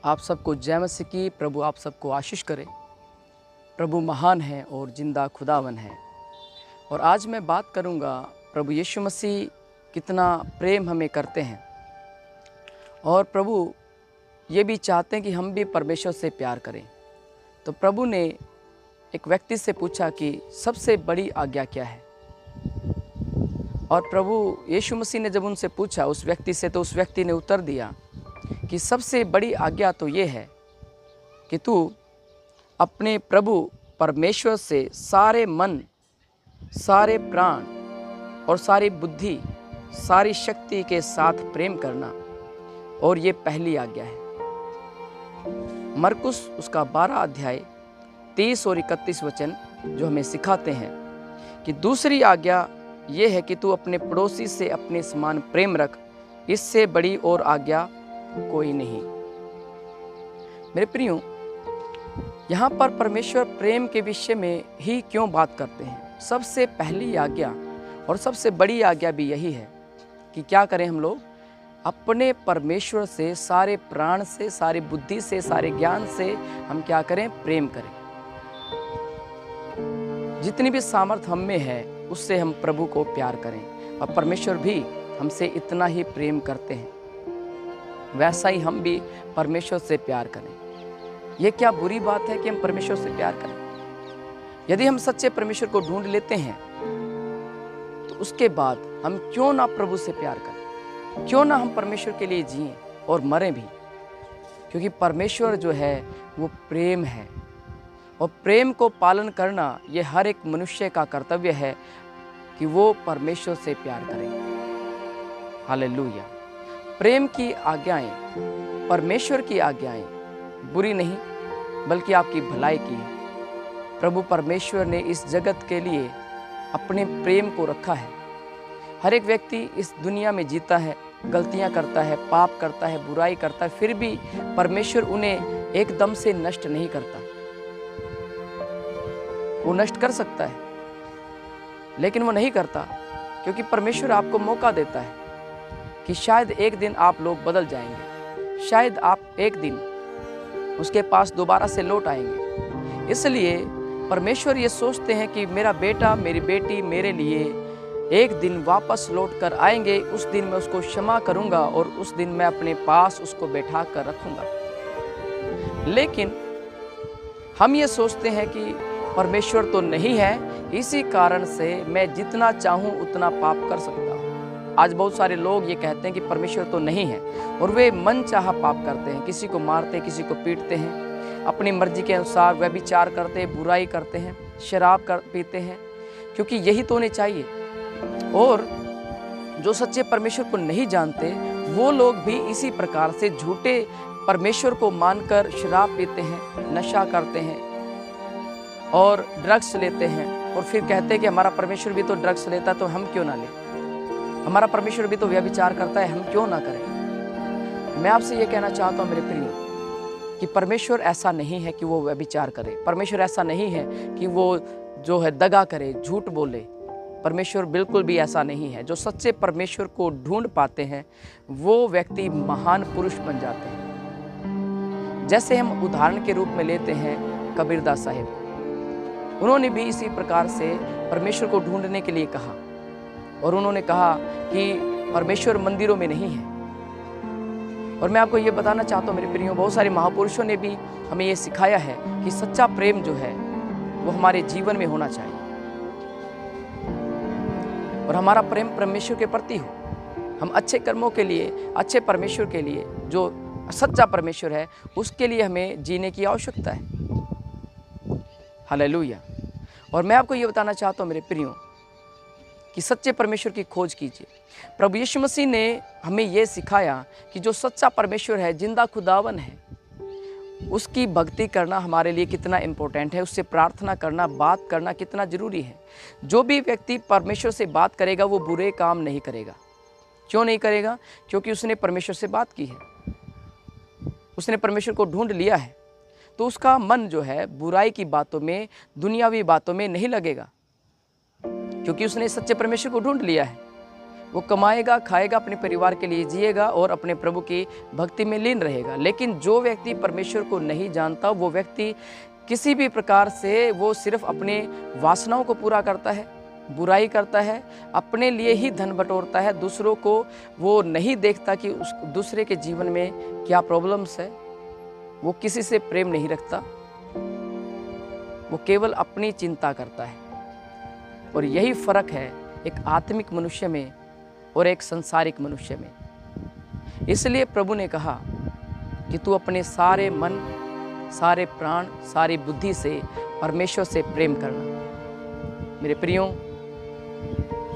आप सबको जय मसीह की। प्रभु आप सबको आशीष करे। प्रभु महान है और जिंदा खुदावन है। और आज मैं बात करूंगा प्रभु यीशु मसीह कितना प्रेम हमें करते हैं, और प्रभु ये भी चाहते हैं कि हम भी परमेश्वर से प्यार करें। तो प्रभु ने एक व्यक्ति से पूछा कि सबसे बड़ी आज्ञा क्या है। और प्रभु यीशु मसीह ने जब उनसे पूछा उस व्यक्ति से, तो उस व्यक्ति ने उत्तर दिया कि सबसे बड़ी आज्ञा तो ये है कि तू अपने प्रभु परमेश्वर से सारे मन, सारे प्राण और सारी बुद्धि, सारी शक्ति के साथ प्रेम करना, और ये पहली आज्ञा है। मरकुस उसका 12 अध्याय 30 और 31 वचन जो हमें सिखाते हैं कि दूसरी आज्ञा ये है कि तू अपने पड़ोसी से अपने समान प्रेम रख, इससे बड़ी और आज्ञा कोई नहीं। मेरे प्रियो, यहाँ पर परमेश्वर प्रेम के विषय में ही क्यों बात करते हैं। सबसे पहली आज्ञा और सबसे बड़ी आज्ञा भी यही है कि क्या करें हम लोग, अपने परमेश्वर से सारे प्राण से, सारी बुद्धि से, सारे ज्ञान से हम क्या करें, प्रेम करें। जितनी भी सामर्थ हम में है उससे हम प्रभु को प्यार करें, और परमेश्वर भी हमसे इतना ही प्रेम करते हैं, वैसा ही हम भी परमेश्वर से प्यार करें। यह क्या बुरी बात है कि हम परमेश्वर से प्यार करें। यदि हम सच्चे परमेश्वर को ढूंढ लेते हैं तो उसके बाद हम क्यों ना प्रभु से प्यार करें, क्यों ना हम परमेश्वर के लिए जिएं और मरें भी, क्योंकि परमेश्वर जो है वो प्रेम है, और प्रेम को पालन करना ये हर एक मनुष्य का कर्तव्य है कि वो परमेश्वर से प्यार करें। हालेलुया। प्रेम की आज्ञाएं, परमेश्वर की आज्ञाएं बुरी नहीं बल्कि आपकी भलाई की है। प्रभु परमेश्वर ने इस जगत के लिए अपने प्रेम को रखा है। हर एक व्यक्ति इस दुनिया में जीता है, गलतियां करता है, पाप करता है, बुराई करता है, फिर भी परमेश्वर उन्हें एकदम से नष्ट नहीं करता। वो नष्ट कर सकता है लेकिन वो नहीं करता, क्योंकि परमेश्वर आपको मौका देता है कि शायद एक दिन आप लोग बदल जाएंगे, शायद आप एक दिन उसके पास दोबारा से लौट आएंगे। इसलिए परमेश्वर ये सोचते हैं कि मेरा बेटा, मेरी बेटी मेरे लिए एक दिन वापस लौट कर आएंगे, उस दिन मैं उसको क्षमा करूंगा और उस दिन मैं अपने पास उसको बैठा कर रखूंगा। लेकिन हम ये सोचते हैं कि परमेश्वर तो नहीं है, इसी कारण से मैं जितना चाहूं उतना पाप कर सकता हूं। आज बहुत सारे लोग ये कहते हैं कि परमेश्वर तो नहीं है, और वे मन चाहा पाप करते हैं, किसी को मारते हैं, किसी को पीटते हैं, अपनी मर्जी के अनुसार व्यभिचार करते हैं, बुराई करते हैं, शराब पीते हैं, क्योंकि यही तो होने चाहिए। और जो सच्चे परमेश्वर को नहीं जानते वो लोग भी इसी प्रकार से झूठे परमेश्वर को मानकर शराब पीते हैं, नशा करते हैं और ड्रग्स लेते हैं, और फिर कहते हैं कि हमारा परमेश्वर भी तो ड्रग्स लेता है तो हम क्यों ना लें, हमारा परमेश्वर भी तो व्यभिचार करता है हम क्यों ना करें। मैं आपसे ये कहना चाहता हूँ मेरे प्रियो कि परमेश्वर ऐसा नहीं है कि वो व्यभिचार करे, परमेश्वर ऐसा नहीं है कि वो जो है दगा करे, झूठ बोले। परमेश्वर बिल्कुल भी ऐसा नहीं है। जो सच्चे परमेश्वर को ढूंढ पाते हैं वो व्यक्ति महान पुरुष बन जाते हैं। जैसे हम उदाहरण के रूप में लेते हैं कबीरदास साहिब, उन्होंने भी इसी प्रकार से परमेश्वर को ढूंढने के लिए कहा, और उन्होंने कहा कि परमेश्वर मंदिरों में नहीं है। और मैं आपको ये बताना चाहता हूँ मेरे प्रियो, बहुत सारे महापुरुषों ने भी हमें ये सिखाया है कि सच्चा प्रेम जो है वो हमारे जीवन में होना चाहिए, और हमारा प्रेम परमेश्वर के प्रति हो। हम अच्छे कर्मों के लिए, अच्छे परमेश्वर के लिए, जो सच्चा परमेश्वर है उसके लिए हमें जीने की आवश्यकता है। हालेलुया। और मैं आपको ये बताना चाहता हूँ मेरे प्रियो कि सच्चे परमेश्वर की खोज कीजिए। प्रभु यीशु मसीह ने हमें ये सिखाया कि जो सच्चा परमेश्वर है, जिंदा खुदावन है, उसकी भक्ति करना हमारे लिए कितना इम्पोर्टेंट है, उससे प्रार्थना करना, बात करना कितना ज़रूरी है। जो भी व्यक्ति परमेश्वर से बात करेगा वो बुरे काम नहीं करेगा। क्यों नहीं करेगा? क्योंकि उसने परमेश्वर से बात की है, उसने परमेश्वर को ढूंढ लिया है, तो उसका मन जो है बुराई की बातों में, दुनियावी बातों में नहीं लगेगा, क्योंकि उसने सच्चे परमेश्वर को ढूंढ लिया है। वो कमाएगा, खाएगा, अपने परिवार के लिए जिएगा और अपने प्रभु की भक्ति में लीन रहेगा। लेकिन जो व्यक्ति परमेश्वर को नहीं जानता, वो व्यक्ति किसी भी प्रकार से वो सिर्फ अपने वासनाओं को पूरा करता है, बुराई करता है, अपने लिए ही धन बटोरता है, दूसरों को वो नहीं देखता कि उस दूसरे के जीवन में क्या प्रॉब्लम्स है। वो किसी से प्रेम नहीं रखता, वो केवल अपनी चिंता करता है। और यही फर्क है एक आत्मिक मनुष्य में और एक संसारिक मनुष्य में। इसलिए प्रभु ने कहा कि तू अपने सारे मन, सारे प्राण, सारी बुद्धि से परमेश्वर से प्रेम करना। मेरे प्रियो,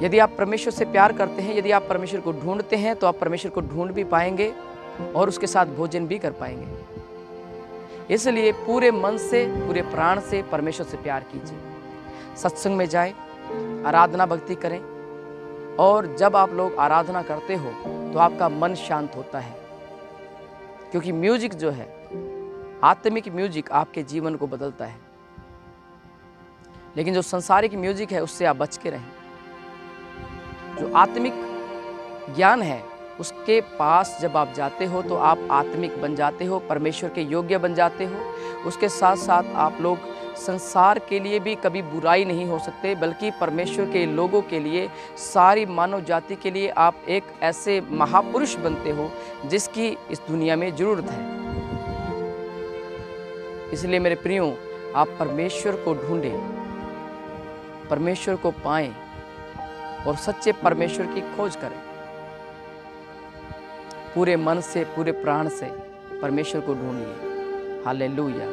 यदि आप परमेश्वर से प्यार करते हैं, यदि आप परमेश्वर को ढूंढते हैं, तो आप परमेश्वर को ढूंढ भी पाएंगे और उसके साथ भोजन भी कर पाएंगे। इसलिए पूरे मन से, पूरे प्राण से परमेश्वर से प्यार कीजिए। सत्संग में जाएं, आराधना भक्ति करें, और जब आप लोग आराधना करते हो तो आपका मन शांत होता है, क्योंकि म्यूजिक जो है, आत्मिक म्यूजिक आपके जीवन को बदलता है। लेकिन जो संसारिक म्यूजिक है उससे आप बच के रहें। जो आत्मिक ज्ञान है उसके पास जब आप जाते हो तो आप आत्मिक बन जाते हो, परमेश्वर के योग्य बन जाते हो। उसके साथ साथ आप लोग संसार के लिए भी कभी बुराई नहीं हो सकते, बल्कि परमेश्वर के लोगों के लिए, सारी मानव जाति के लिए आप एक ऐसे महापुरुष बनते हो जिसकी इस दुनिया में जरूरत है। इसलिए मेरे प्रियो, आप परमेश्वर को ढूंढें, परमेश्वर को पाएं और सच्चे परमेश्वर की खोज करें। पूरे मन से, पूरे प्राण से परमेश्वर को ढूंढिए। हालेलुया।